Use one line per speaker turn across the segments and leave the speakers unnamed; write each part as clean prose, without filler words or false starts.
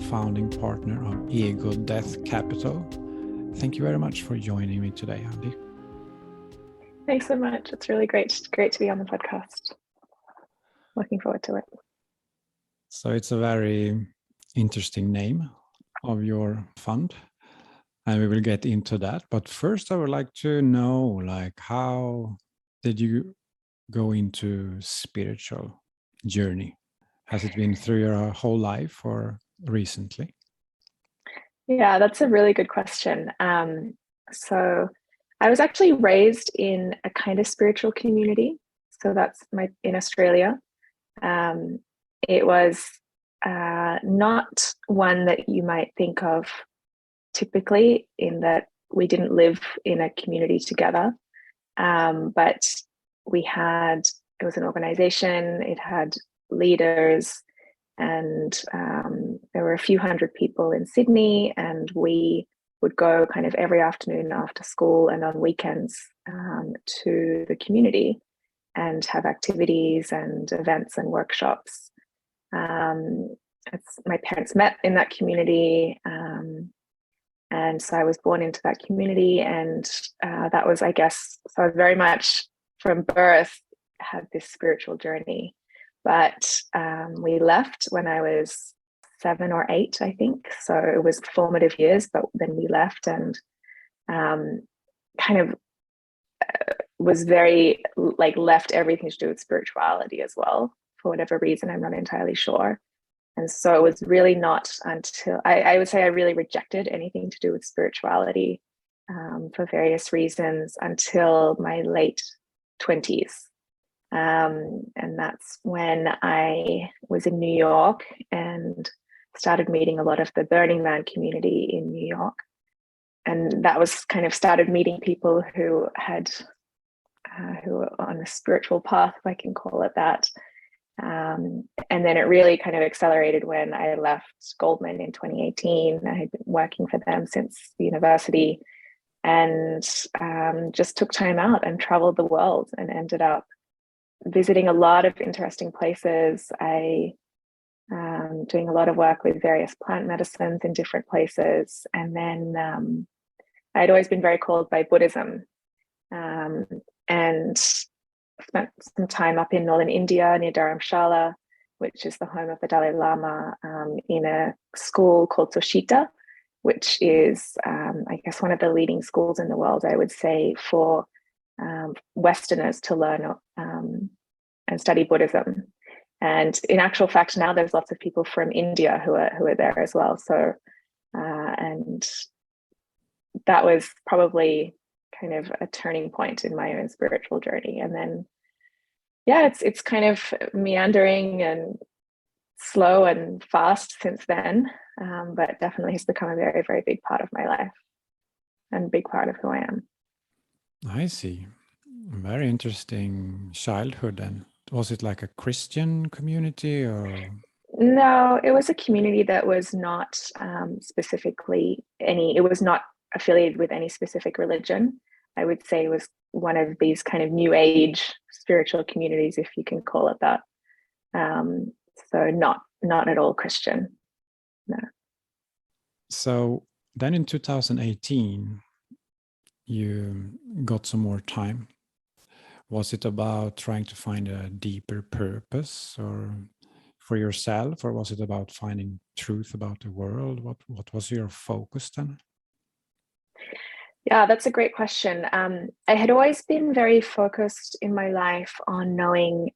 founding partner of Ego Death Capital. Thank you very much for joining me today, Andi.
Thanks so much. It's really great to be on the podcast. Looking forward to it.
So it's a very interesting name of your fund, and we will get into that. But first, I would like to know, how did you go into spiritual journey? Has it been through your whole life or recently?
Yeah, that's a really good question. So I was actually raised in a kind of spiritual community. So that's in Australia. It was not one that you might think of typically, in that we didn't live in a community together. But it was an organization, it had leaders, and there were a few hundred people in Sydney, and we would go kind of every afternoon after school and on weekends to the community and have activities and events and workshops. My parents met in that community, and so I was born into that community, and that was, I guess, so I was very much from birth had this spiritual journey. But we left when I was 7 or 8, I think. So it was formative years, but then we left, and kind of was very left everything to do with spirituality as well, for whatever reason. I'm not entirely sure. And so it was really not until I would say I really rejected anything to do with spirituality for various reasons until my late 20s. And that's when I was in New York and started meeting a lot of the Burning Man community in New York. And that was kind of started meeting people who were on a spiritual path, if I can call it that. And then it really kind of accelerated when I left Goldman in 2018. I had been working for them since university, and just took time out and traveled the world and ended up visiting a lot of interesting places. I doing a lot of work with various plant medicines in different places. And then I'd always been very called by Buddhism, and spent some time up in northern India near Dharamshala, which is the home of the Dalai Lama, in a school called Sushita, which is, I guess, one of the leading schools in the world, I would say, for Westerners to learn and study Buddhism. And in actual fact, now there's lots of people from India who are there as well. So, and that was probably kind of a turning point in my own spiritual journey. And then, yeah, it's kind of meandering and slow and fast since then, but definitely has become a very, very big part of my life and a big part of who I am.
I see. Very interesting childhood then. Was it like a Christian community or?
No, it was a community that was not it was not affiliated with any specific religion. I would say it was one of these kind of new age spiritual communities, if you can call it that. So not at all Christian. No.
So then in 2018, you got some more time. Was it about trying to find a deeper purpose or for yourself, or was it about finding truth about the world? What was your focus then?
Yeah, that's a great question. I had always been very focused in my life on knowing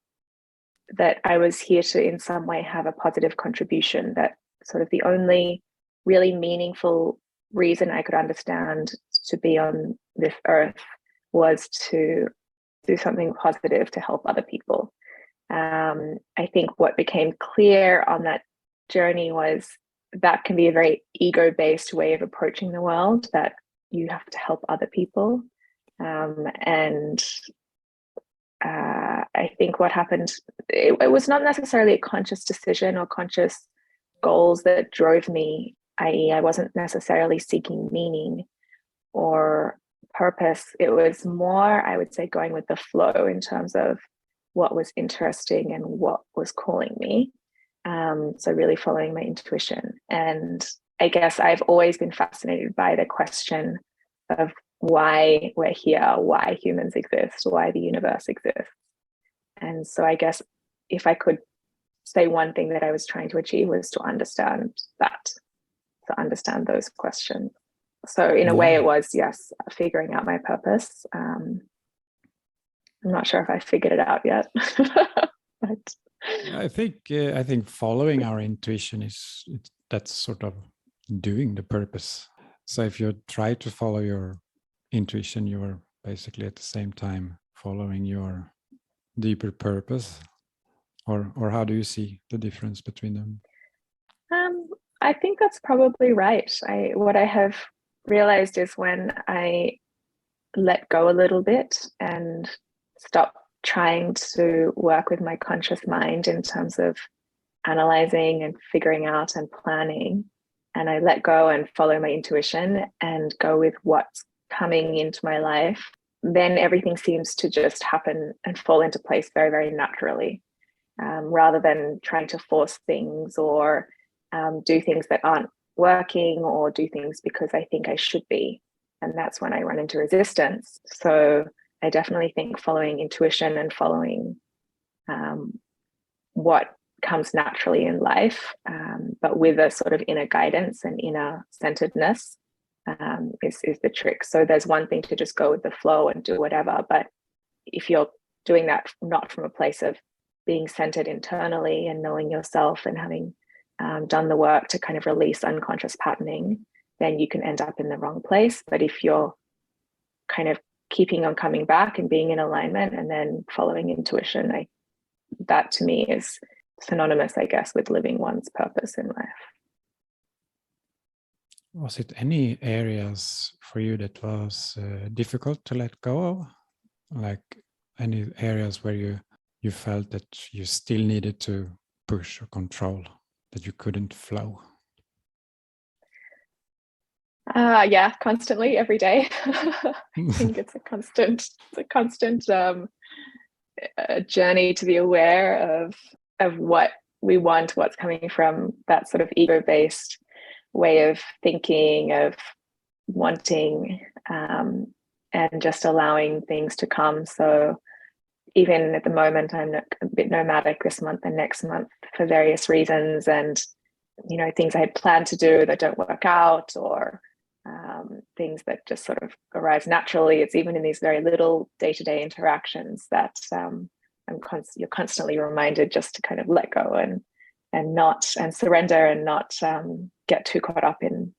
that I was here to, in some way, have a positive contribution, that sort of the only really meaningful reason I could understand to be on this earth was to do something positive to help other people. I think what became clear on that journey was that can be a very ego-based way of approaching the world, that you have to help other people. And I think what happened, it was not necessarily a conscious decision or conscious goals that drove me, i.e., I wasn't necessarily seeking meaning or purpose. It was more, I would say, going with the flow in terms of what was interesting and what was calling me. So really following my intuition. And I guess I've always been fascinated by the question of why we're here, why humans exist, why the universe exists. And so I guess if I could say one thing that I was trying to achieve was to understand that, to understand those questions. So in a way it was, yes, figuring out my purpose. I'm not sure if I figured it out yet, but
I think following our intuition that's sort of doing the purpose. So if you try to follow your intuition, you are basically at the same time following your deeper purpose. Or how do you see the difference between them?
I think that's probably right. What I have realized is when I let go a little bit and stop trying to work with my conscious mind in terms of analyzing and figuring out and planning, and I let go and follow my intuition and go with what's coming into my life, then everything seems to just happen and fall into place very, very naturally, rather than trying to force things or do things that aren't working or do things because I think I should be. And that's when I run into resistance. So I definitely think following intuition and following what comes naturally in life, but with a sort of inner guidance and inner centeredness, is the trick. So there's one thing to just go with the flow and do whatever, but if you're doing that not from a place of being centered internally and knowing yourself and having done the work to kind of release unconscious patterning, then you can end up in the wrong place. But if you're kind of keeping on coming back and being in alignment and then following intuition, that to me is synonymous, I guess, with living one's purpose in life.
Was it any areas for you that was difficult to let go of? Like any areas where you felt that you still needed to push or control, that you couldn't flow?
Yeah, constantly, every day. I think it's a constant journey to be aware of what we want, what's coming from that sort of ego-based way of thinking, of wanting, and just allowing things to come. So even at the moment, I'm a bit nomadic this month and next month for various reasons, and things I had planned to do that don't work out, or things that just sort of arise naturally. It's even in these very little day-to-day interactions that you're constantly reminded just to kind of let go and surrender and not get too caught up in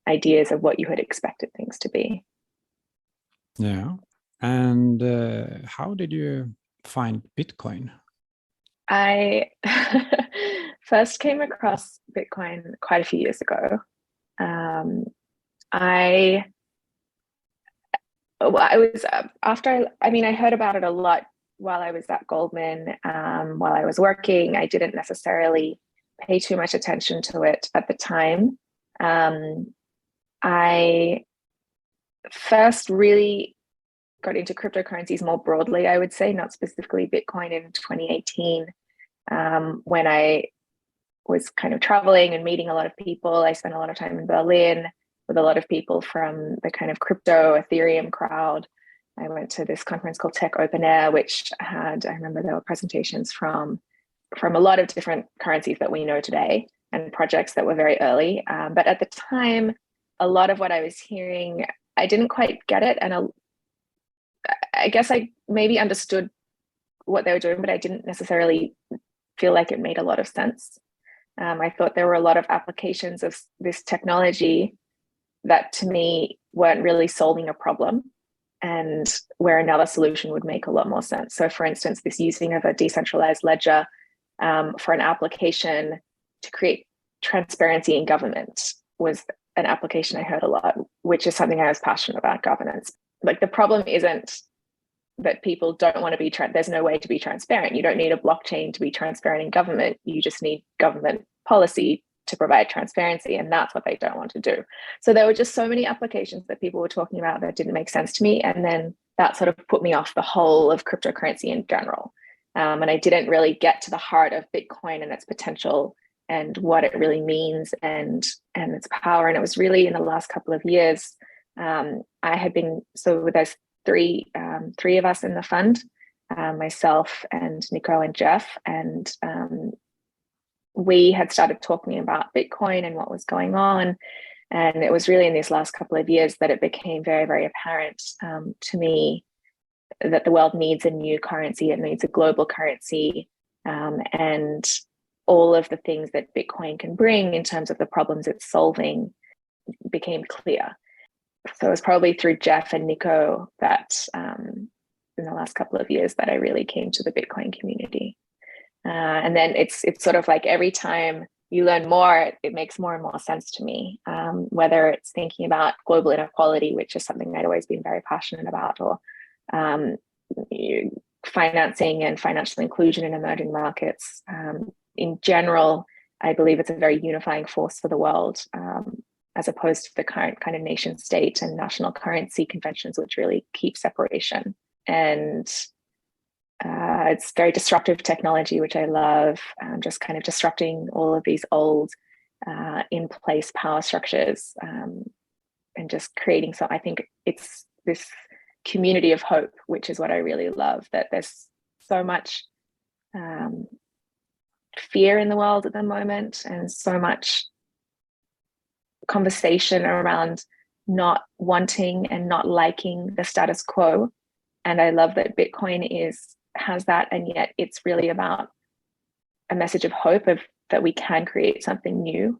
ideas of what you had expected things to be.
Yeah. And how did you find Bitcoin?
I first came across Bitcoin quite a few years ago. I was I heard about it a lot while I was at Goldman, while I was working. I didn't necessarily pay too much attention to it at the time. I first really got into cryptocurrencies more broadly, I would say, not specifically Bitcoin, in 2018, when I was kind of traveling and meeting a lot of people. I spent a lot of time in Berlin with a lot of people from the kind of crypto Ethereum crowd. I went to this conference called Tech Open Air, which I remember there were presentations from a lot of different currencies that we know today and projects that were very early. But at the time, a lot of what I was hearing, I didn't quite get it. And I guess I maybe understood what they were doing, but I didn't necessarily feel like it made a lot of sense. I thought there were a lot of applications of this technology that to me weren't really solving a problem, and where another solution would make a lot more sense. So for instance, this using of a decentralized ledger for an application to create transparency in government was an application I heard a lot, which is something I was passionate about, governance. Like, the problem isn't that people don't want to be, there's no way to be transparent. You don't need a blockchain to be transparent in government. You just need government policy to provide transparency, and that's what they don't want to do. So there were just so many applications that people were talking about that didn't make sense to me, and then that sort of put me off the whole of cryptocurrency in general. And I didn't really get to the heart of Bitcoin and its potential and what it really means and its power. And it was really in the last couple of years, I had been, so there's three of us in the fund, myself and Nico and Jeff, and we had started talking about Bitcoin and what was going on. And it was really in these last couple of years that it became very, very apparent to me that the world needs a new currency. It needs a global currency. And all of the things that Bitcoin can bring in terms of the problems it's solving became clear. So it was probably through Jeff and Nico that in the last couple of years that I really came to the Bitcoin community. And then it's sort of like every time you learn more, it makes more and more sense to me, whether it's thinking about global inequality, which is something I'd always been very passionate about, or financing and financial inclusion in emerging markets. In general, I believe it's a very unifying force for the world, as opposed to the current kind of nation state and national currency conventions, which really keep separation. And it's very disruptive technology, which I love, just kind of disrupting all of these old in place power structures, and just creating, so I think it's this community of hope, which is what I really love, that there's so much fear in the world at the moment, and so much conversation around not wanting and not liking the status quo. And I love that Bitcoin has that, and yet it's really about a message of hope, of that we can create something new.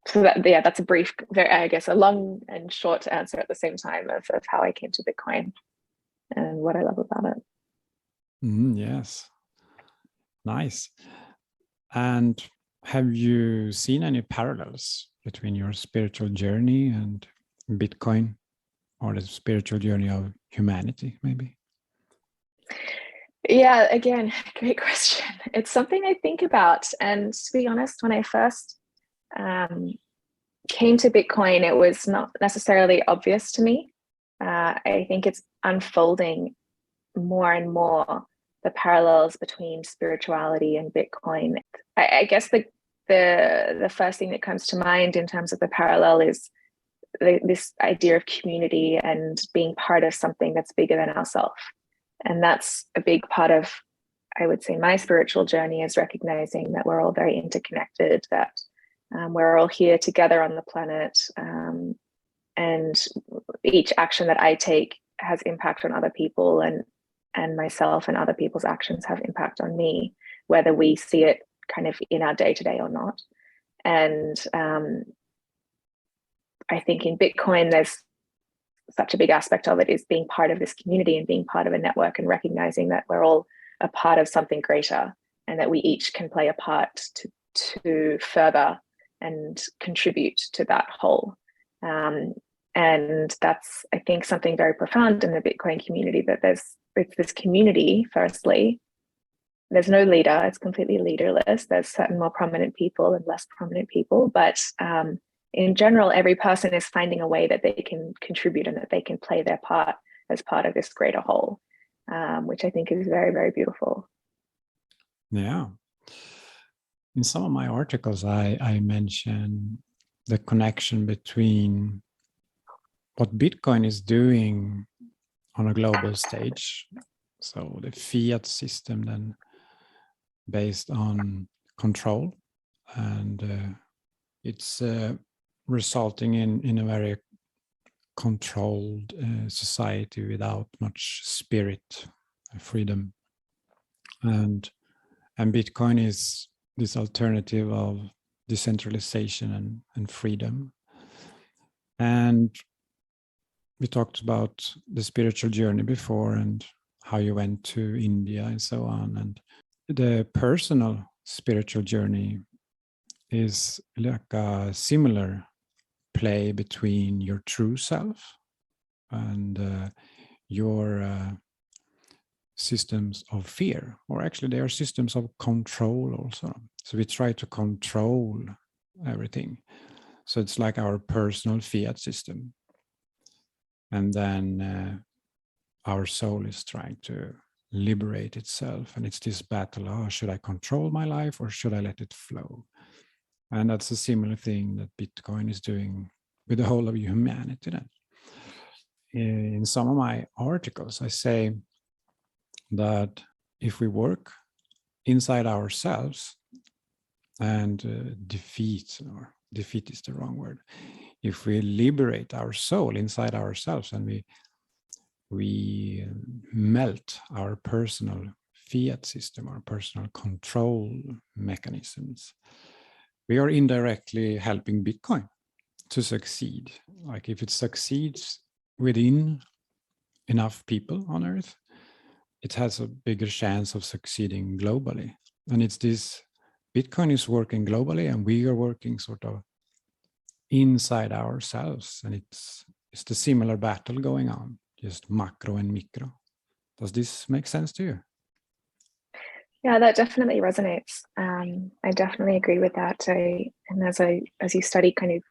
So that's a brief, very, I guess, a long and short answer at the same time of how I came to Bitcoin and what I love about it.
Yes, nice. And have you seen any parallels between your spiritual journey and Bitcoin, or the spiritual journey of humanity, maybe?
Yeah, again, great question. It's something I think about. And to be honest, when I first came to Bitcoin, it was not necessarily obvious to me. I think it's unfolding more and more, the parallels between spirituality and Bitcoin. I guess the first thing that comes to mind in terms of the parallel is this idea of community and being part of something that's bigger than ourselves. And that's a big part of, I would say, my spiritual journey, is recognizing that we're all very interconnected, that we're all here together on the planet, and each action that I take has impact on other people, and myself, and other people's actions have impact on me, whether we see it kind of in our day-to-day or not. And I think in Bitcoin, there's such a big aspect of it is being part of this community and being part of a network, and recognizing that we're all a part of something greater, and that we each can play a part to further and contribute to that whole. And that's, I think, something very profound in the Bitcoin community, that it's this community. Firstly, there's no leader, it's completely leaderless. There's certain more prominent people and less prominent people, but in general, every person is finding a way that they can contribute and that they can play their part as part of this greater whole, which I think is very, very beautiful.
Yeah. In some of my articles, I mention the connection between what Bitcoin is doing on a global stage. So the fiat system, then based on control, and it's resulting in a very controlled society without much spirit, freedom, and Bitcoin is this alternative of decentralization and freedom. And we talked about the spiritual journey before, and how you went to India and so on. And the personal spiritual journey is like a similar play between your true self and your systems of fear, or actually they are systems of control also. So we try to control everything. So it's like our personal fiat system. And then our soul is trying to liberate itself, and it's this battle. Oh, should I control my life or should I let it flow? And that's a similar thing that Bitcoin is doing with the whole of humanity. Then, in some of my articles, I say that if we work inside ourselves and defeat is the wrong word. If we liberate our soul inside ourselves and we melt our personal fiat system, our personal control mechanisms, we are indirectly helping Bitcoin to succeed. Like if it succeeds within enough people on Earth, it has a bigger chance of succeeding globally. And it's this, Bitcoin is working globally and we are working sort of inside ourselves. And it's the similar battle going on, just macro and micro. Does this make sense to you?
Yeah, that definitely resonates. I definitely agree with that. As you study kind of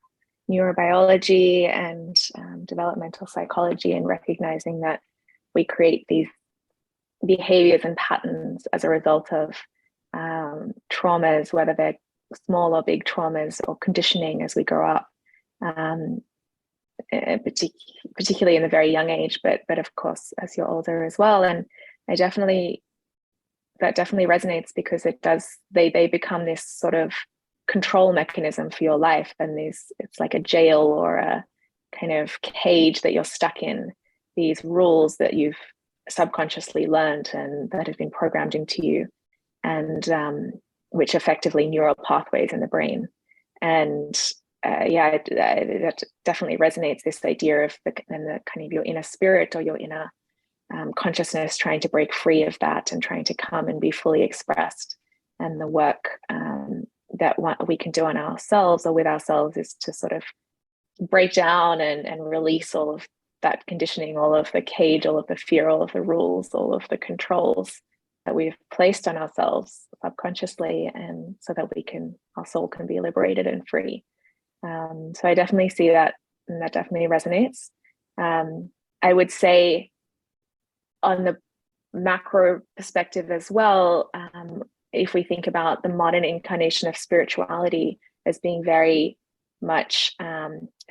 neurobiology and developmental psychology, and recognizing that we create these behaviors and patterns as a result of traumas, whether they're small or big traumas, or conditioning as we grow up, particularly in a very young age, but of course as you're older as well. And that definitely resonates, because they become this sort of control mechanism for your life, and it's like a jail or a kind of cage that you're stuck in, these rules that you've subconsciously learned and that have been programmed into you, and which effectively neural pathways in the brain. And that definitely resonates, this idea of the kind of your inner spirit or your inner consciousness trying to break free of that and trying to come and be fully expressed. And the work that we can do on ourselves or with ourselves is to sort of break down and release all of that conditioning, all of the cage, all of the fear, all of the rules, all of the controls that we've placed on ourselves subconsciously, and so that our soul can be liberated and free. So I definitely see that, and that definitely resonates. I would say on the macro perspective as well, if we think about the modern incarnation of spirituality as being very much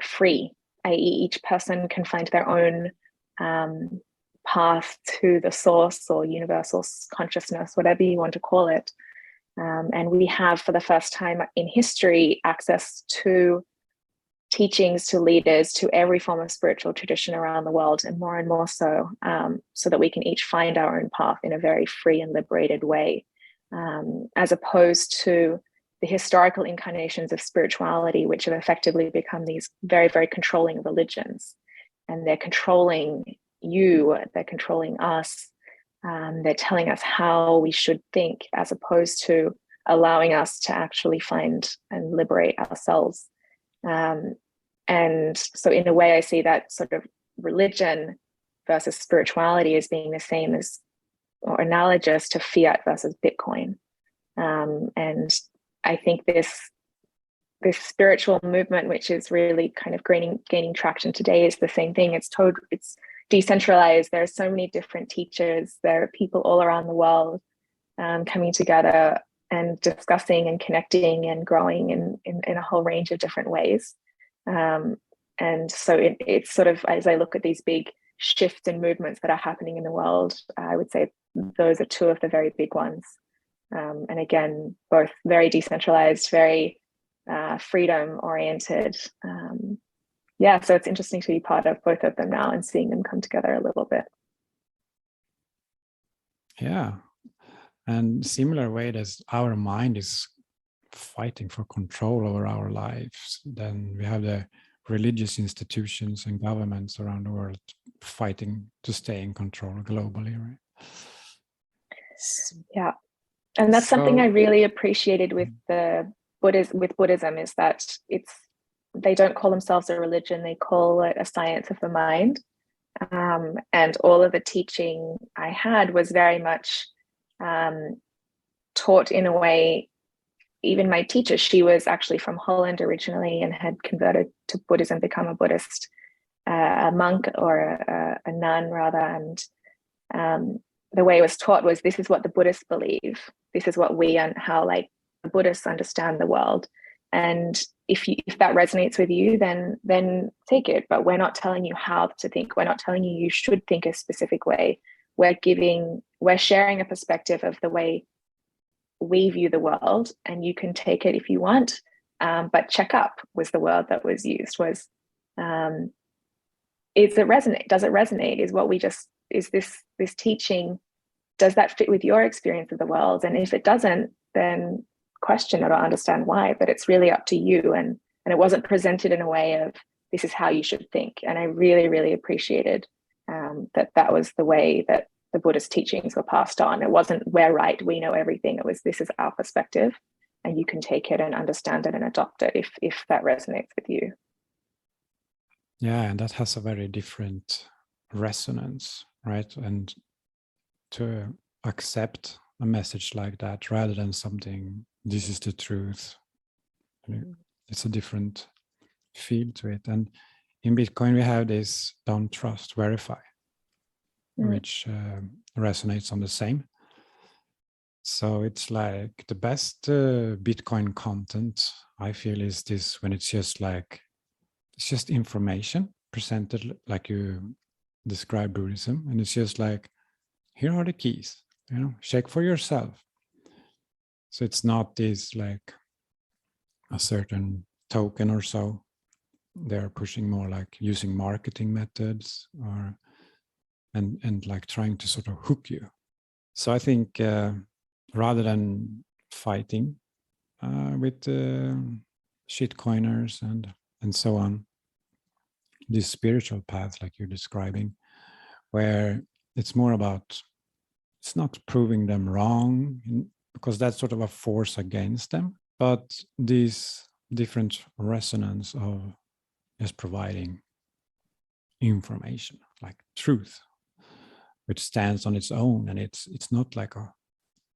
free, i.e. each person can find their own path to the source or universal consciousness, whatever you want to call it. And we have, for the first time in history, access to teachings, to leaders, to every form of spiritual tradition around the world, and more so, so that we can each find our own path in a very free and liberated way, as opposed to the historical incarnations of spirituality, which have effectively become these very, very controlling religions. And they're controlling you, they're controlling us, they're telling us how we should think, as opposed to allowing us to actually find and liberate ourselves. And so in a way, I see that sort of religion versus spirituality as being the same as, or analogous to, fiat versus Bitcoin. And I think this spiritual movement, which is really kind of gaining traction today, is the same thing. It's decentralized. There are so many different teachers. There are people all around the world coming together and discussing and connecting and growing in a whole range of different ways. And so it's sort of, as I look at these big shifts and movements that are happening in the world, I would say those are two of the very big ones. And again, both very decentralized, very freedom oriented. So it's interesting to be part of both of them now and seeing them come together a little bit.
Yeah. And similar way as our mind is fighting for control over our lives, then we have the religious institutions and governments around the world fighting to stay in control globally, right?
Yeah. And that's something I really appreciated with Buddhism, is that they don't call themselves a religion, they call it a science of the mind. And all of the teaching I had was very much taught in a way. Even my teacher, she was actually from Holland originally and had converted to Buddhism, become a Buddhist, a monk or a nun rather. And the way it was taught was, this is what the Buddhists believe. This is what how like the Buddhists understand the world. And if that resonates with you, then take it. But we're not telling you how to think. We're not telling you should think a specific way. We're sharing a perspective of the way we view the world, and you can take it if you want. But check up was the word that was used. Does it resonate? Does it resonate? Is this teaching, does that fit with your experience of the world? And if it doesn't, then question it or understand why. But it's really up to you. And it wasn't presented in a way of, this is how you should think. And I really, really appreciated that was the way that the Buddhist teachings were passed on. It wasn't, we're right, we know everything. It was, this is our perspective, and you can take it and understand it and adopt it if that resonates with you.
Yeah, and that has a very different resonance, right? And to accept a message like that rather than something, this is the truth, it's a different feel to it. And in Bitcoin, we have this don't trust, verify, which resonates on the same. So it's like the best Bitcoin content, I feel, is this, when it's just information presented like you describe Buddhism, and it's just like, here are the keys, check for yourself. So it's not this like a certain token or so. They're pushing more like using marketing methods and like trying to sort of hook you. So I think rather than fighting with shitcoiners and so on, this spiritual path like you're describing, where it's more about, it's not proving them wrong, because that's sort of a force against them, but this different resonance of just providing information, like truth, which stands on its own, and it's not like a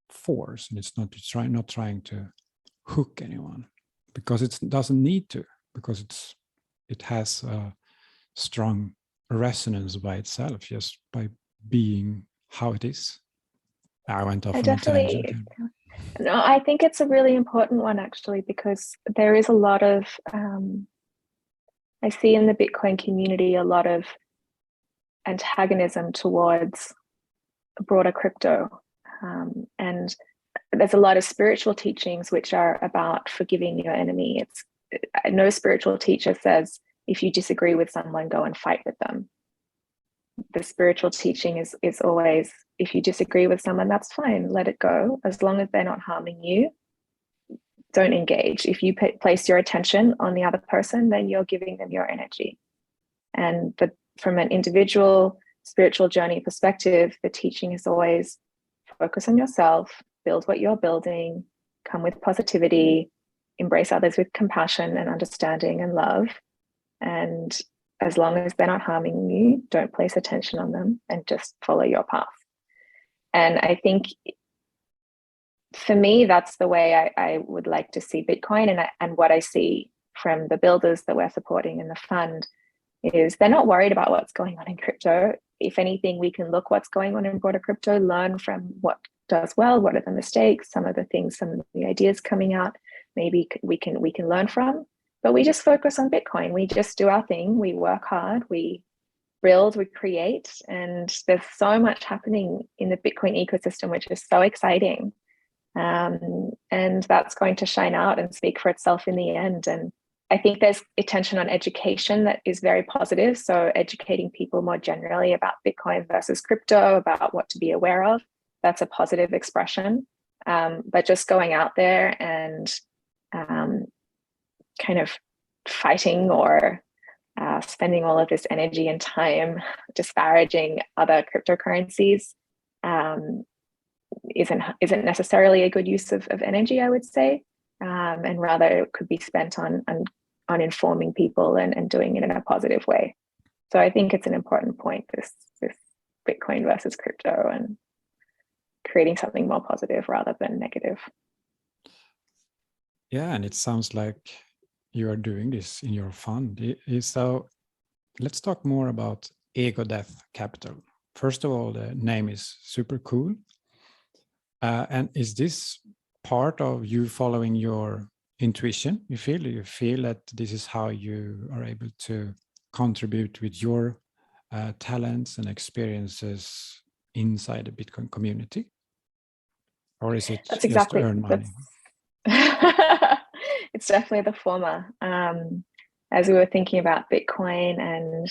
force, and it's not trying to hook anyone, because it doesn't need to, because it has a strong resonance by itself, just by being how it is. I went off on a tangent.
No, I think it's a really important one, actually, because there is a lot of I see in the Bitcoin community a lot of antagonism towards broader crypto, and there's a lot of spiritual teachings which are about forgiving your enemy. No spiritual teacher says, if you disagree with someone, go and fight with them. The spiritual teaching is always, if you disagree with someone, that's fine, let it go. As long as they're not harming you, don't engage. If you place your attention on the other person, then you're giving them your energy. And from an individual spiritual journey perspective, the teaching is always focus on yourself, build what you're building, come with positivity, embrace others with compassion and understanding and love. And as long as they're not harming you, don't place attention on them and just follow your path. And I think for me, that's the way I would like to see Bitcoin. And what I see from the builders that we're supporting in the fund is they're not worried about what's going on in crypto. If anything, we can look what's going on in broader crypto, learn from what does well, what are the mistakes, some of the things, some of the ideas coming out, maybe we can learn from. But we just focus on Bitcoin. We just do our thing. We work hard. We build, we create. And there's so much happening in the Bitcoin ecosystem, which is so exciting. And that's going to shine out and speak for itself in the end. And I think there's attention on education that is very positive. So educating people more generally about Bitcoin versus crypto, about what to be aware of, that's a positive expression. But just going out there and kind of fighting or spending all of this energy and time disparaging other cryptocurrencies isn't necessarily a good use of energy, I would say, and rather it could be spent on informing people and doing it in a positive way. So I think it's an important point, this Bitcoin versus crypto, and creating something more positive rather than negative.
Yeah, and it sounds like you are doing this in your fund. So let's talk more about ego death capital first of all, the name is super cool. And is this part of you following your intuition? You feel that this is how you are able to contribute with your talents and experiences inside the Bitcoin community? Or is it
That's
just
exactly,
to earn money?
it's definitely the former. As we were thinking about Bitcoin and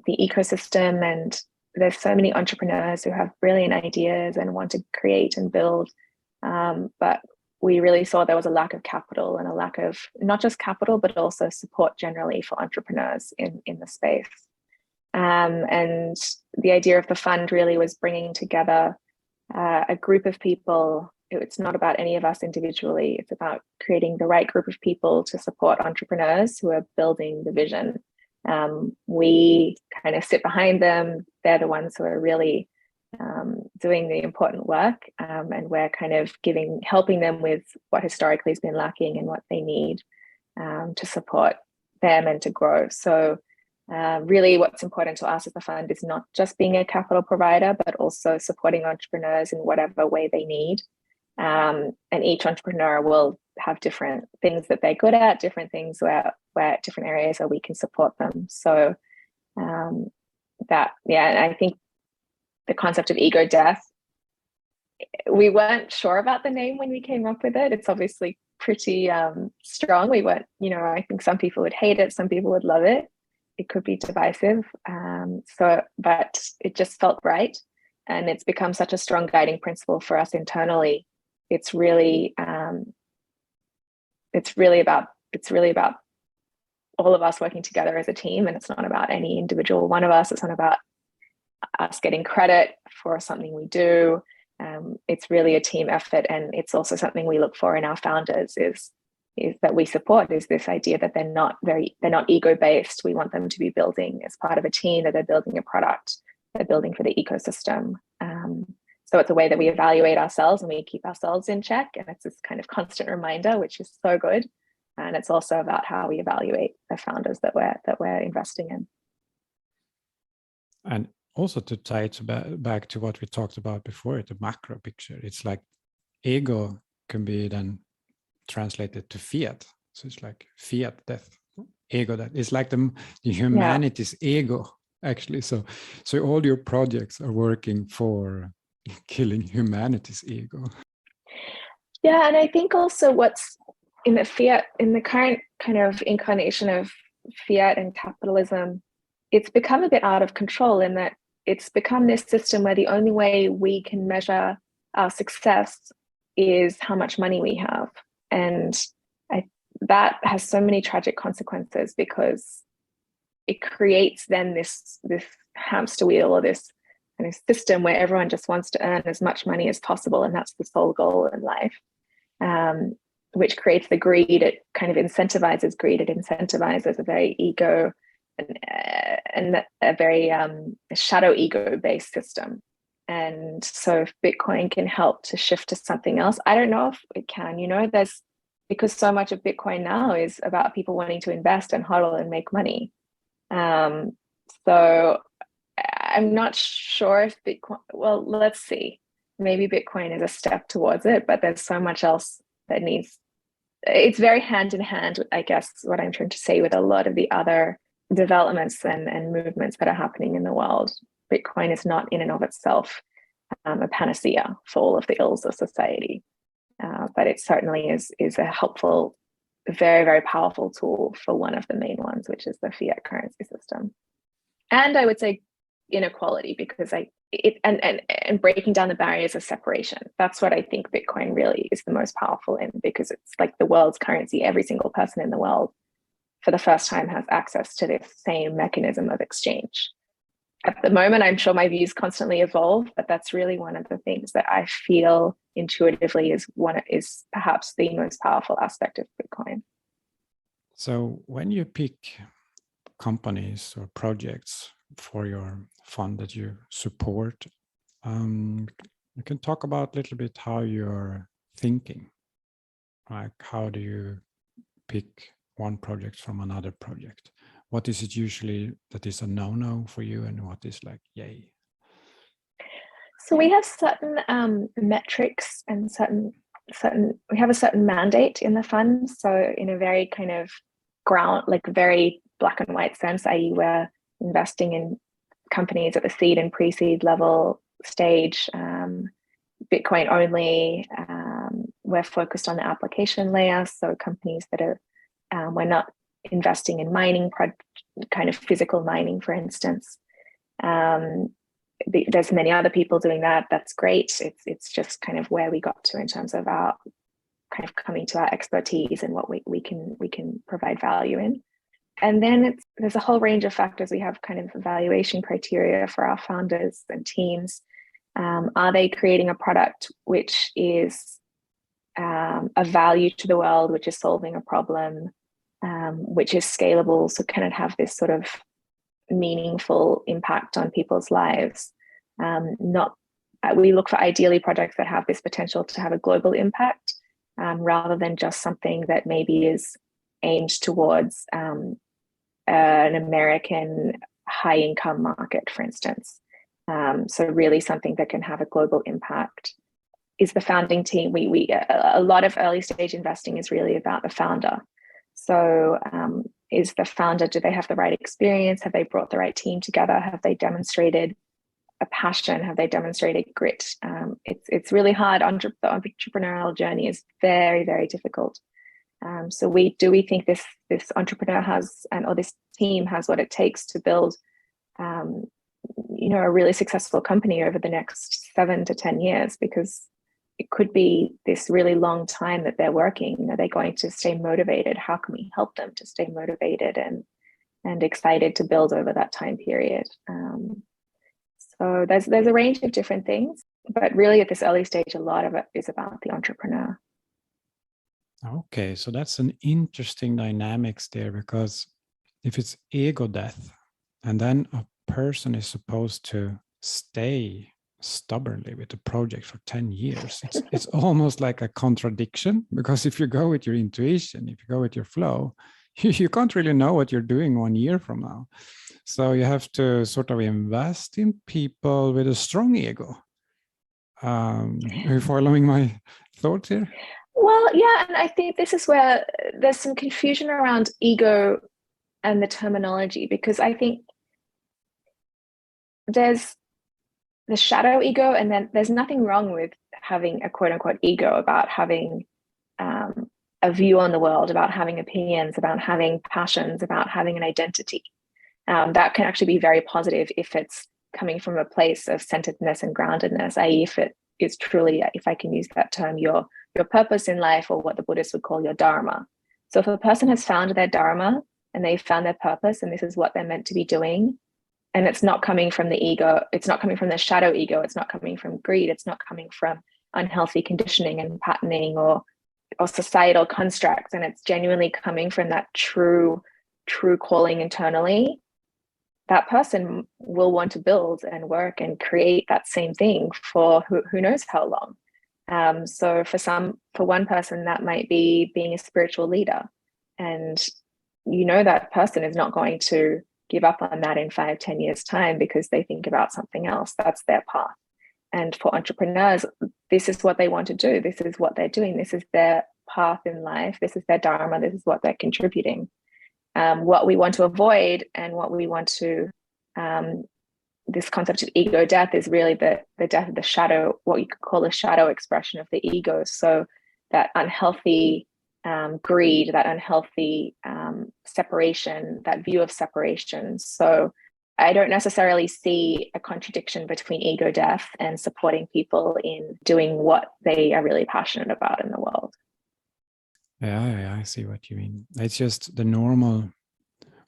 the ecosystem, and there's so many entrepreneurs who have brilliant ideas and want to create and build, but we really saw there was a lack of capital and a lack of not just capital, but also support generally for entrepreneurs in the space. And the idea of the fund really was bringing together a group of people. It's not about any of us individually. It's about creating the right group of people to support entrepreneurs who are building the vision. We kind of sit behind them. They're the ones who are really doing the important work, and we're kind of helping them with what historically has been lacking and what they need to support them and to grow. So really what's important to us as the fund is not just being a capital provider, but also supporting entrepreneurs in whatever way they need. And each entrepreneur will have different things that they're good at, different things where different areas where we can support them. So and I think the concept of ego death, we weren't sure about the name when we came up with it. It's obviously pretty strong. We weren't, I think some people would hate it, some people would love it. It could be divisive. But it just felt right. And it's become such a strong guiding principle for us internally. It's really about all of us working together as a team, and it's not about any individual one of us. It's not about us getting credit for something we do. It's really a team effort, and it's also something we look for in our founders is that we support is this idea that they're not ego based. We want them to be building as part of a team, that they're building a product, they're building for the ecosystem. So it's a way that we evaluate ourselves and we keep ourselves in check, and it's this kind of constant reminder, which is so good. And it's also about how we evaluate the founders that we're investing in.
And also to tie it back to what we talked about before, the macro picture, it's like ego can be then translated to fiat. So it's like fiat death, ego death. It's like the humanity's ego, actually. So all your projects are working for killing humanity's ego.
Yeah, and I think also what's in the current kind of incarnation of fiat and capitalism, it's become a bit out of control in that it's become this system where the only way we can measure our success is how much money we have. And that has so many tragic consequences, because it creates then this hamster wheel, or this kind of system where everyone just wants to earn as much money as possible, and that's the sole goal in life, which creates the greed. It kind of incentivizes greed. It incentivizes a very ego and a very shadow ego based system. And so if Bitcoin can help to shift to something else, I don't know if it can, because so much of Bitcoin now is about people wanting to invest and hodl and make money. So I'm not sure if Bitcoin, well, let's see. Maybe Bitcoin is a step towards it, but there's so much else that it's very hand in hand, I guess, what I'm trying to say, with a lot of the other developments and movements that are happening in the world. Bitcoin is not in and of itself a panacea for all of the ills of society, but it certainly is a helpful, very, very powerful tool for one of the main ones, which is the fiat currency system. And I would say inequality, because and breaking down the barriers of separation. That's what I think Bitcoin really is the most powerful in, because it's like the world's currency. Every single person in the world for the first time has access to this same mechanism of exchange. At the moment, I'm sure my views constantly evolve, but that's really one of the things that I feel intuitively is perhaps the most powerful aspect of Bitcoin.
So when you pick companies or projects for your fund that you support, you can talk about a little bit how you're thinking. Like, how do you pick one project from another project? What is it usually that is a no-no for you, and what is like, yay?
So we have certain metrics and we have a certain mandate in the fund. So in a very kind of very black and white sense, i.e., we're investing in companies at the seed and pre-seed level stage, Bitcoin only. We're focused on the application layer, so companies that are we're not investing in mining, kind of physical mining, for instance. There's many other people doing that. That's great. It's just kind of where we got to in terms of our kind of coming to our expertise and what we can provide value in. And then there's a whole range of factors. We have kind of evaluation criteria for our founders and teams. Are they creating a product which is a value to the world, which is solving a problem, which is scalable? So can it have this sort of meaningful impact on people's lives? We look for ideally projects that have this potential to have a global impact, rather than just something that maybe is aimed towards an American high income market, for instance. So really something that can have a global impact. Is the founding team, a lot of early stage investing is really about the founder. So is the founder, do they have the right experience? Have they brought the right team together? Have they demonstrated a passion? Have they demonstrated grit? It's really hard. The entrepreneurial journey is very, very difficult. So we think this entrepreneur has, or this team has what it takes to build a really successful company over the next 7 to 10 years, because it could be this really long time that they're working. Are they going to stay motivated? How can we help them to stay motivated and excited to build over that time period? So there's a range of different things, but really at this early stage, a lot of it is about the entrepreneur.
Okay, so that's an interesting dynamics there, because if it's ego death, and then a person is supposed to stay stubbornly with the project for 10 years, it's almost like a contradiction, because if you go with your intuition, if you go with your flow, you can't really know what you're doing 1 year from now. So you have to sort of invest in people with a strong ego. Are you following my thoughts here?
Well, yeah, and I think this is where there's some confusion around ego and the terminology, because I think there's the shadow ego, and then there's nothing wrong with having a quote unquote ego, about having a view on the world, about having opinions, about having passions, about having an identity. That can actually be very positive if it's coming from a place of centeredness and groundedness, i.e., if it is truly, if I can use that term, your purpose in life, or what the Buddhists would call your Dharma. So if a person has found their Dharma and they've found their purpose and this is what they're meant to be doing, and it's not coming from the ego, it's not coming from the shadow ego, it's not coming from greed, it's not coming from unhealthy conditioning and patterning or societal constructs, and it's genuinely coming from that true calling internally, that person will want to build and work and create that same thing for who knows how long. So for one person, that might be being a spiritual leader, and that person is not going to give up on that in 5-10 years time because they think about something else. That's their path. And for entrepreneurs, this is what they want to do. This is what they're doing. This is their path in life. This is their Dharma. This is what they're contributing. What we want to avoid, and what we want to, this concept of ego death is really the death of the shadow, what you could call a shadow expression of the ego. So that unhealthy greed, that unhealthy separation, that view of separation. So I don't necessarily see a contradiction between ego death and supporting people in doing what they are really passionate about in the world.
Yeah, I see what you mean. It's just the normal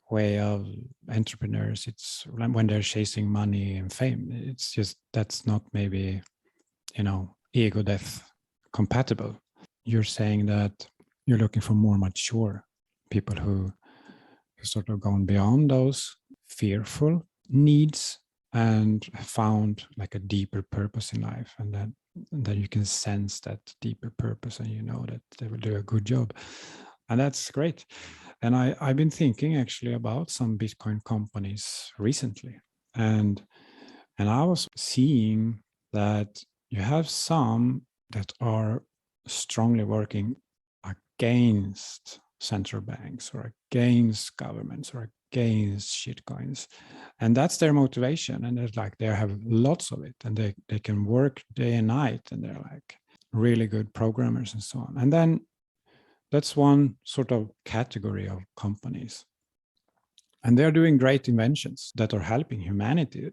way of entrepreneurs. It's when they're chasing money and fame. It's just that's not maybe, ego death compatible. You're saying that you're looking for more mature people who sort of gone beyond those fearful needs and found like a deeper purpose in life, and then you can sense that deeper purpose, and that they will do a good job, and that's great. And I've been thinking actually about some Bitcoin companies recently, and I was seeing that you have some that are strongly working against central banks or against governments or against shitcoins. And that's their motivation. And there's like, they have lots of it, and they can work day and night, and they're like really good programmers and so on. And then that's one sort of category of companies. And they're doing great inventions that are helping humanity,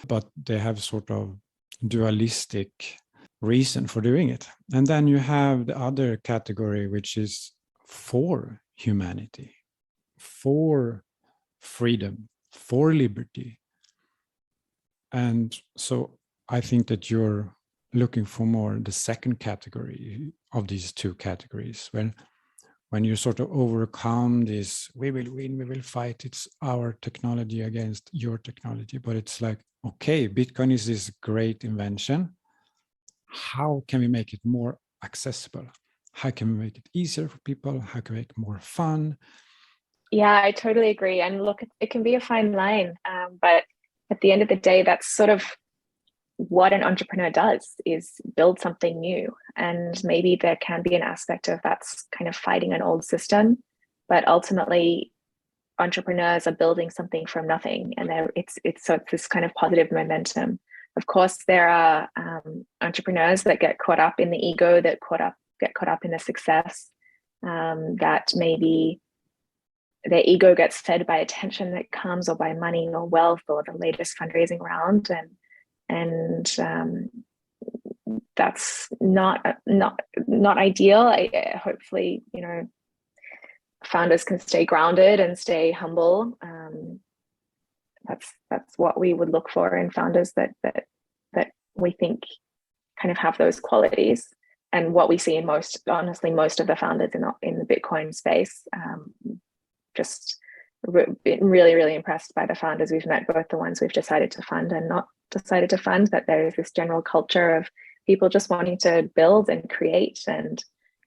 but they have sort of dualistic reason for doing it. And then you have the other category, which is for humanity, for freedom, for liberty. And so I think that you're looking for more the second category of these two categories, when you sort of overcome this, we will win, we will fight, it's our technology against your technology. But it's like, okay, Bitcoin is this great invention. How can we make it more accessible? How can we make it easier for people? How can we make it more fun?
Yeah, I totally agree. And look, it can be a fine line, but at the end of the day, that's sort of what an entrepreneur does, is build something new. And maybe there can be an aspect of that's kind of fighting an old system, but ultimately entrepreneurs are building something from nothing, and it's this kind of positive momentum. Of course, there are entrepreneurs that get caught up in the ego, that get caught up in the success, that maybe their ego gets fed by attention that comes, or by money or wealth or the latest fundraising round, and that's not ideal. Hopefully, founders can stay grounded and stay humble. That's what we would look for in founders, that we think kind of have those qualities. And what we see in most of the founders in the Bitcoin space, just been really, really impressed by the founders we've met, both the ones we've decided to fund and not decided to fund, that there is this general culture of people just wanting to build and create. And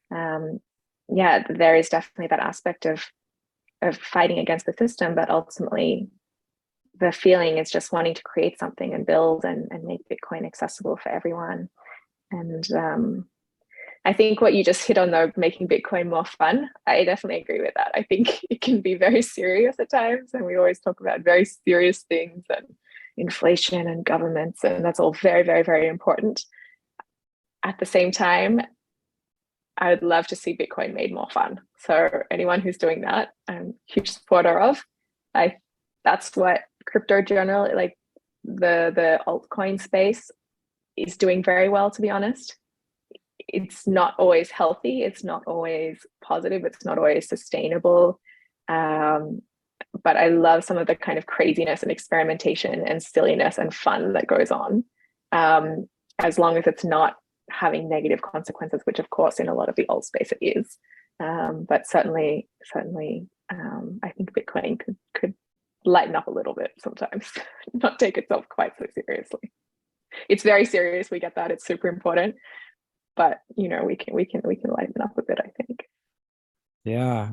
there is definitely that aspect of fighting against the system, but ultimately the feeling is just wanting to create something and build and make Bitcoin accessible for everyone. And I think what you just hit on, though, making Bitcoin more fun, I definitely agree with that. I think it can be very serious at times, and we always talk about very serious things and inflation and governments, and that's all very, very, very important. At the same time, I would love to see Bitcoin made more fun. So anyone who's doing that, I'm a huge supporter of. That's what crypto generally, like the altcoin space, is doing very well, to be honest. It's not always healthy, it's not always positive, it's not always sustainable, but I love some of the kind of craziness and experimentation and silliness and fun that goes on, as long as it's not having negative consequences, which of course in a lot of the alt space it is, but certainly I think Bitcoin could lighten up a little bit sometimes, not take itself quite so seriously. It's very serious, we get that, it's super important, but we can lighten up a bit, I think.
Yeah,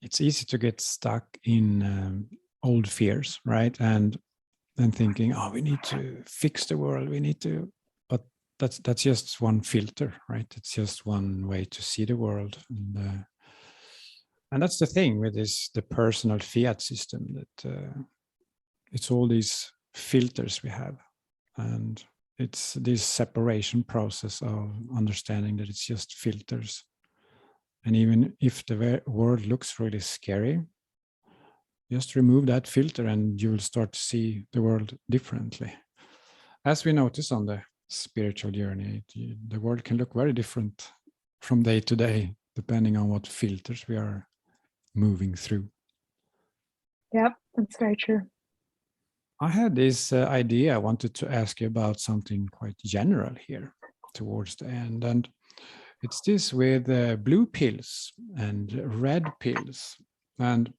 it's easy to get stuck in old fears, right? And thinking, oh, we need to fix the world, but that's just one filter, right? It's just one way to see the world. And that's the thing with the personal fiat system, that it's all these filters we have, and it's this separation process of understanding that it's just filters. And even if the world looks really scary, just remove that filter and you will start to see the world differently. As we notice on the spiritual journey, the world can look very different from day to day, depending on what filters we are moving through.
Yep, that's very true.
I had this idea. I wanted to ask you about something quite general here towards the end. And it's this with blue pills and red pills. And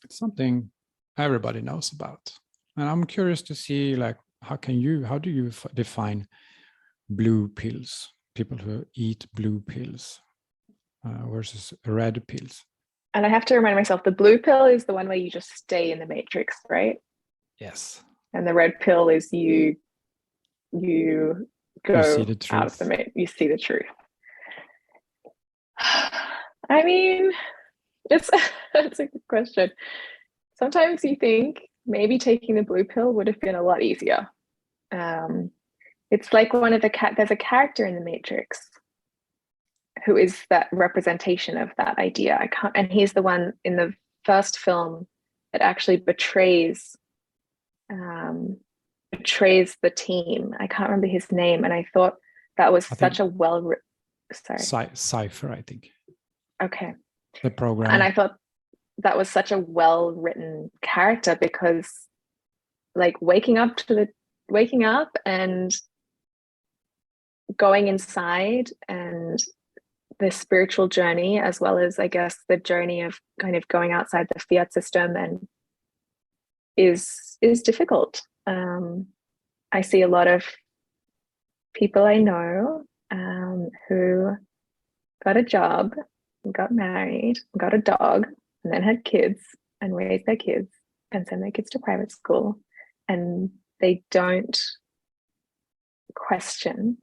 it's something everybody knows about. And I'm curious to see, like, how do you define blue pills, people who eat blue pills versus red pills?
And I have to remind myself, the blue pill is the one where you just stay in the matrix, right?
Yes.
And the red pill is you you
You see
go
the
out of
truth.
you see the truth. I mean, it's it's a good question. Sometimes you think maybe taking the blue pill would have been a lot easier. It's like one of the there's a character in the Matrix who is that representation of that idea. I can't, and he's the one in the first film that actually betrays the team. I can't remember his name, and I thought that was such a well. Sorry,
Cypher, I think.
Okay.
The program.
And I thought that was such a well-written character because, like, waking up and going inside and the spiritual journey, as well as, I guess, the journey of kind of going outside the fiat system, and is difficult. I see a lot of people I know who got a job, got married, got a dog, and then had kids and raised their kids and send their kids to private school, and they don't question.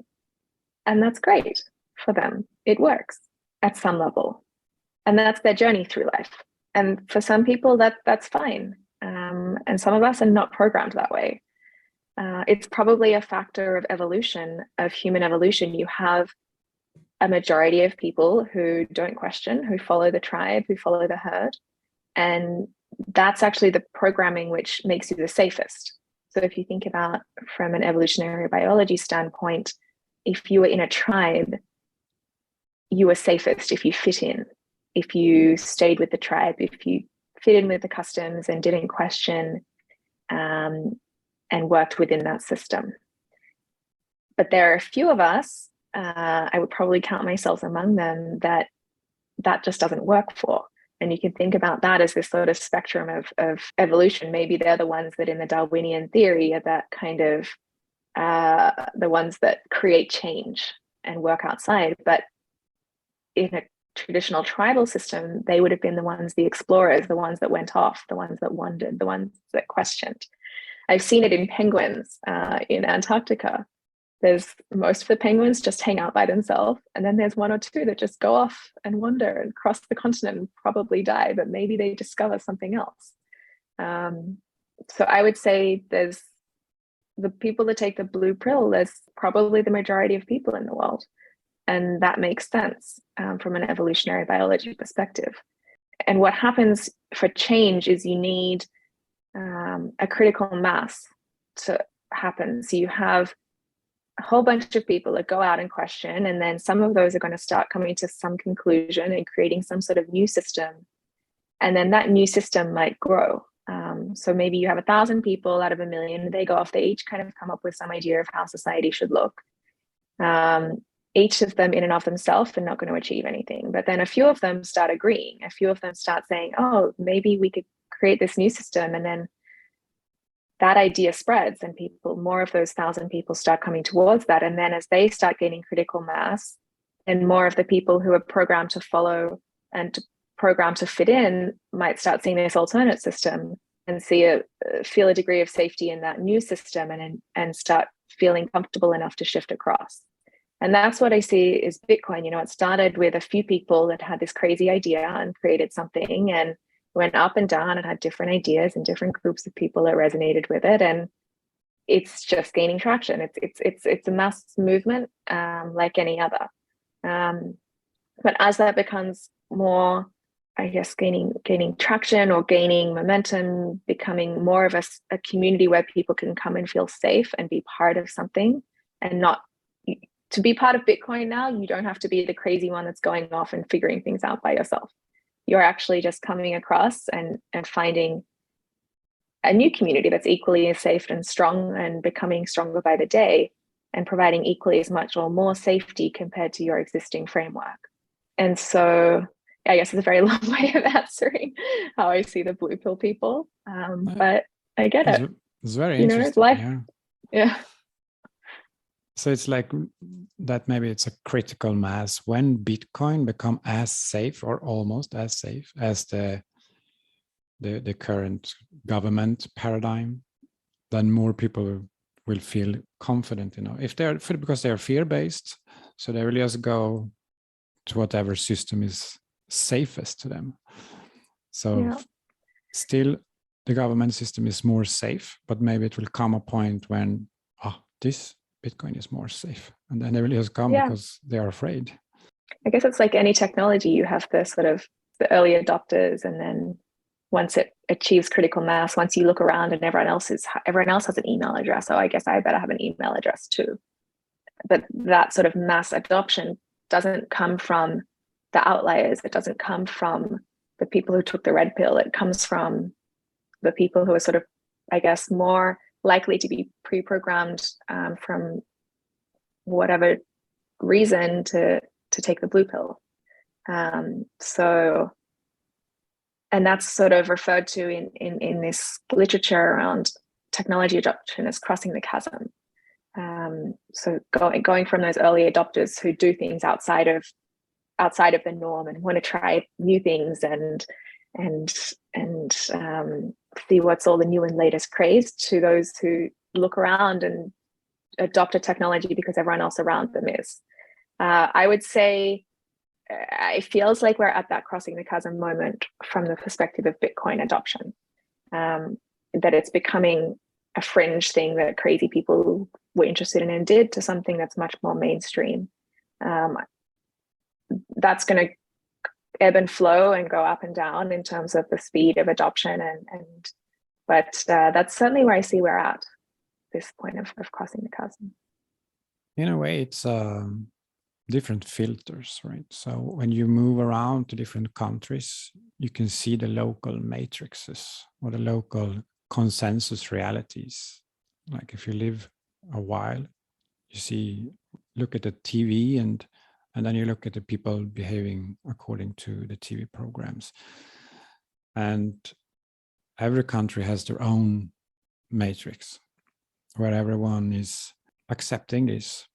And that's great for them. It works at some level. And that's their journey through life. And for some people, that's fine. And some of us are not programmed that way. It's probably a factor of evolution, of human evolution. You have a majority of people who don't question, who follow the tribe, who follow the herd. And that's actually the programming which makes you the safest. So if you think about from an evolutionary biology standpoint, if you were in a tribe, you were safest if you fit in, if you stayed with the tribe, if you fit in with the customs and didn't question and worked within that system. But there are a few of us, I would probably count myself among them, that just doesn't work for. And you can think about that as this sort of spectrum of evolution. Maybe they're the ones that in the Darwinian theory are that kind of the ones that create change and work outside. But in a traditional tribal system, they would have been the ones, the explorers, the ones that went off, the ones that wondered, the ones that questioned. I've seen it in penguins in Antarctica. There's most of the penguins just hang out by themselves, and then there's one or two that just go off and wander and cross the continent and probably die, but maybe they discover something else. So I would say there's the people that take the blue pill, there's probably the majority of people in the world. And that makes sense from an evolutionary biology perspective. And what happens for change is you need a critical mass to happen. So you have a whole bunch of people that go out and question, and then some of those are going to start coming to some conclusion and creating some sort of new system. And then that new system might grow. So maybe you have 1,000 people out of 1 million, they go off, they each kind of come up with some idea of how society should look. Each of them in and of themselves are not going to achieve anything. But then a few of them start agreeing. A few of them start saying, oh, maybe we could create this new system. And then that idea spreads, and more of those 1,000 people start coming towards that. And then as they start gaining critical mass, and more of the people who are programmed to follow and programmed to fit in might start seeing this alternate system and feel a degree of safety in that new system, and start feeling comfortable enough to shift across. And that's what I see is Bitcoin. It started with a few people that had this crazy idea and created something, and went up and down and had different ideas and different groups of people that resonated with it. And it's just gaining traction. It's a mass movement like any other. But as that becomes more, I guess, gaining traction or gaining momentum, becoming more of a community where people can come and feel safe and be part of something, and not to be part of Bitcoin now, you don't have to be the crazy one that's going off and figuring things out by yourself. You're actually just coming across and finding a new community that's equally as safe and strong, and becoming stronger by the day, and providing equally as much or more safety compared to your existing framework. And so I guess it's a very long way of answering how I see the blue pill people. But I get it.
It's very interesting.
It's life. Yeah.
So it's like that, maybe it's a critical mass when Bitcoin become as safe or almost as safe as the current government paradigm, then more people will feel confident, if they're, because they're fear-based, so they will just go to whatever system is safest to them. So still the government system is more safe, but maybe it will come a point when this Bitcoin is more safe, and then they will just come because they are afraid.
I guess it's like any technology, you have the sort of the early adopters, and then once it achieves critical mass, once you look around and everyone else has an email address, so I guess I better have an email address too. But that sort of mass adoption doesn't come from the outliers. It doesn't come from the people who took the red pill. It comes from the people who are sort of, I guess, more likely to be pre-programmed from whatever reason to take the blue pill. So, and that's sort of referred to in this literature around technology adoption as crossing the chasm. So going from those early adopters who do things outside of the norm and want to try new things and see what's all the new and latest craze, to those who look around and adopt a technology because everyone else around them is. I would say it feels like we're at that crossing the chasm moment from the perspective of Bitcoin adoption, that it's becoming a fringe thing that crazy people were interested in and did, to something that's much more mainstream. That's going to ebb and flow and go up and down in terms of the speed of adoption, but that's certainly where I see we're at this point of crossing the chasm.
In a way, it's different filters, right? So when you move around to different countries, you can see the local matrices or the local consensus realities. Like if you live a while, you look at the TV and then you look at the people behaving according to the TV programs. And every country has their own matrix where everyone is accepting this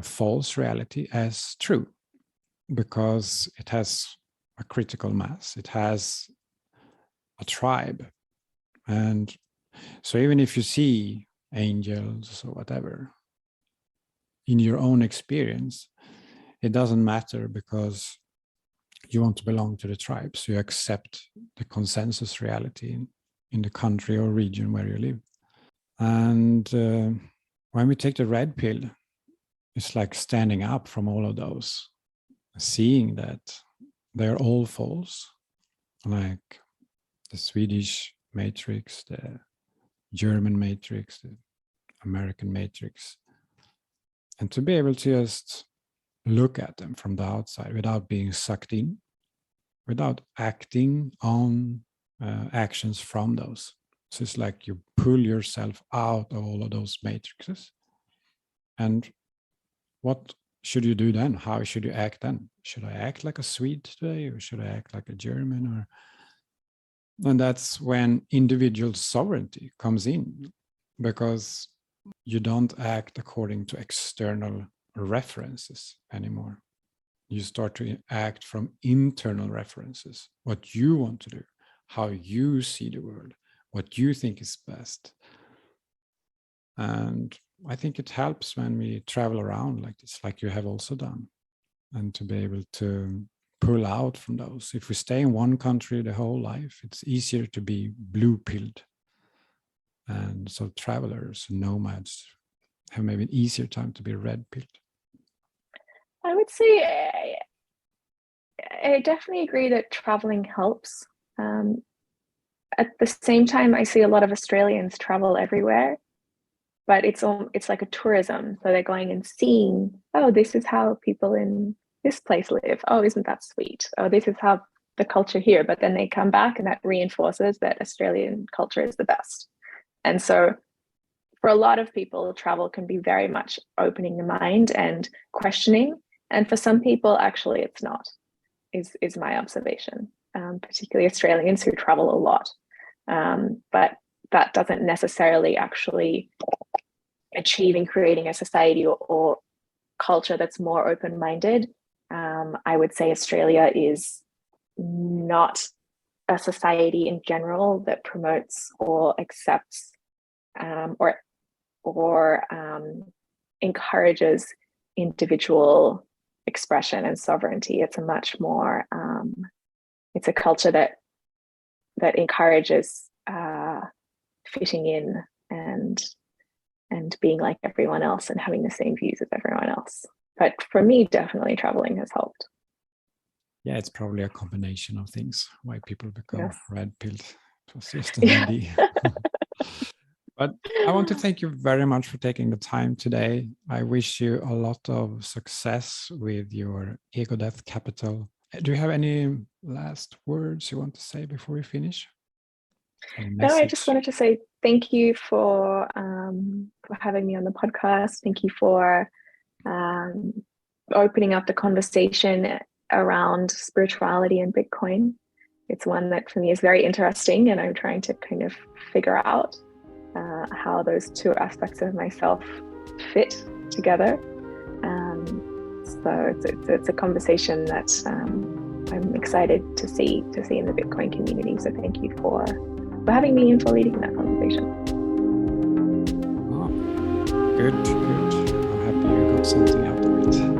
false reality as true, because it has a critical mass, it has a tribe. And so even if you see angels or whatever in your own experience, it doesn't matter, because you want to belong to the tribe. So you accept the consensus reality in the country or region where you live. And when we take the red pill, it's like standing up from all of those, seeing that they're all false, like the Swedish matrix, the German matrix, the American matrix, and to be able to just look at them from the outside without being sucked in, without acting on actions from those. So it's like you pull yourself out of all of those matrices. And what should you do then? How should you act then? Should I act like a Swede today, or should I act like a German? And that's when individual sovereignty comes in, because you don't act according to external references anymore. You start to act from internal references, what you want to do, how you see the world, what you think is best. And I think it helps when we travel around like this, like you have also done, and to be able to pull out from those. If we stay in one country the whole life, it's easier to be blue-pilled. And so travelers, nomads, have maybe an easier time to be red-pilled.
I would say I definitely agree that traveling helps. At the same time, I see a lot of Australians travel everywhere, but it's like a tourism. So they're going and seeing, oh, this is how people in this place live. Oh, isn't that sweet? Oh, this is how the culture here. But then they come back and that reinforces that Australian culture is the best. And so for a lot of people, travel can be very much opening the mind and questioning. And for some people, actually, it's not, is my observation, particularly Australians who travel a lot. But that doesn't necessarily actually achieve in creating a society or culture that's more open-minded. I would say Australia is not a society in general that promotes or accepts or or encourages individual expression and sovereignty. It's a much more, it's a culture that encourages fitting in and being like everyone else and having the same views as everyone else. But for me, definitely traveling has helped.
Yeah, it's probably a combination of things why people become red pilled. It was just an
Yeah.
idea. But I want to thank you very much for taking the time today. I wish you a lot of success with your Ego Death Capital. Do you have any last words you want to say before we finish?
No, I just wanted to say thank you for having me on the podcast. Thank you for opening up the conversation around spirituality and Bitcoin. It's one that for me is very interesting, and I'm trying to kind of figure out how those two aspects of myself fit together. So it's a conversation that I'm excited to see in the Bitcoin community. So thank you for having me and for leading that conversation.
Oh, good. I'm happy you got something out of it.